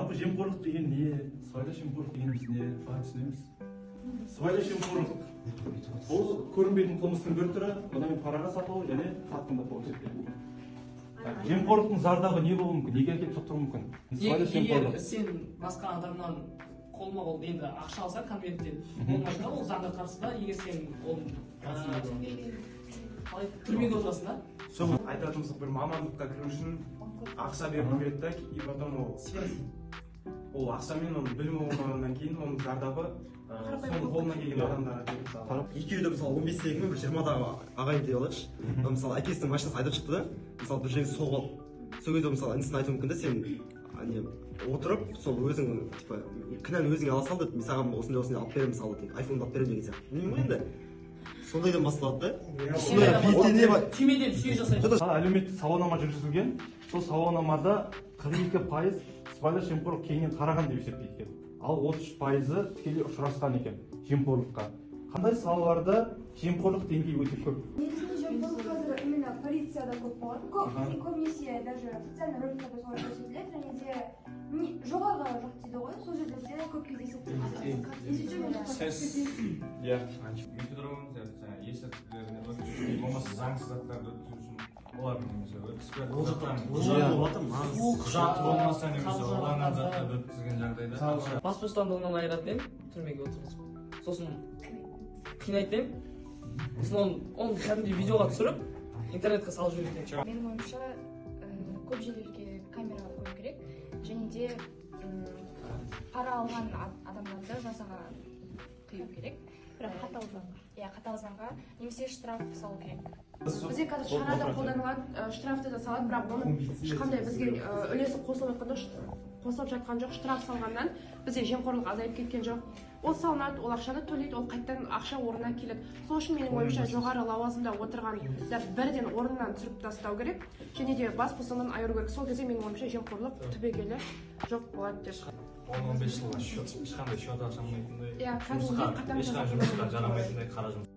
жалпы жемқорлық деген не, сыбайлас жемқорлық дегеніміз не, қалай түсінеміз? Сыбайлас жемқорлық ол көрінбейтін қылмыстың бір түрі, одан кейін параға сату және сатқындық болып есептеледі. Жемқорлықтың зардабы не болуы мүмкін? Неге әкеліп соқтыруы мүмкін? Егер сен басқа адамнан қолма-қол енді ақша алсаң конверттен, болмайды, ол заңға қарсы да. Егер сен ол түрмеге отырасың да. Сол айтатынымыз бір мамандыққа кіру үшін ақша беру керек та, и потом ол ақшамен оның білім болмағаннан кейін оның зардабы соның қолына келген адамдарға. Екеуі де мысалы 15-тегі мен бір 20-дағы ағайын дей алайықшы. Мысалы әкесінің машинасын айдап шықты да, мысалы бір жерге соғып алды. Сол кезде мысалы інісіне айтуы мүмкін да, сен отырып сол өзің типа кінәні өзіңе ала сал деп, мен саған осындай алып беремін, мысалы айфонды алып беремін деген сияқты. Білмеймін ғой енді. Сондайдан басталады да. Түймеден түйе жасайды. Әлеуметтік сауалнама жүргізілген. Сол сауалнамада 42% сыбайлас жемқорлық кеңінен тараған деп есептейді екен. Ал 33% тікелей ұшырасқан екен жемқорлыққа. Қандай салаларда жемқорлық деңгейі өте көп? Негізінде жемқорлық қазір именно полицияда көп болады. Көбінесе даже социальный роликтарда солай көрсетіледі, және де жоғарғы жақ дейді ғой, сол жерде де көп кездеседі. Есірткілеріне болмаса заңсыз заттарды өткізу үшін олардың немесе құжаты болмаса немесе уланған заттарды өткізген жағдайда бас бостандығынан айыратын едім, түрмеге отырғызып. Сосын қинайтын едім. Сосын оны кәдімгідей видеоға түсіріп, интернетке салып жіберетін. Менің ойымша, көп жерлерге камера қою керек, және де пара алған адамдарды жазаға қию керек. Бірақ қатал заңға. Иә, қатал заңға, немесе штраф салу керек. Бізде қазір шарада қолданылады, штрафты да салады, бірақ оның ешқандай бізге үлесі қосылып жатқан жоқ. Штраф салғаннан бізде жемқорлық азайып кеткен жоқ. Ол салынады, ол ақшаны төлейді, ол қайттан ақша орнына келеді. Сол үшін менің ойымша жоғары лауазымда отырғандар бірден орнынан түсіріп тастау керек, және де бас бостандығынан айыру керек. Сол кезде менің ойымша жемқорлық түбегейлі жоқ болады деп. 10-15 жылға ешқандай счет ашылмайтындай, Иә, ешқандай жұмысқа жарамайтындай қара жұмыс.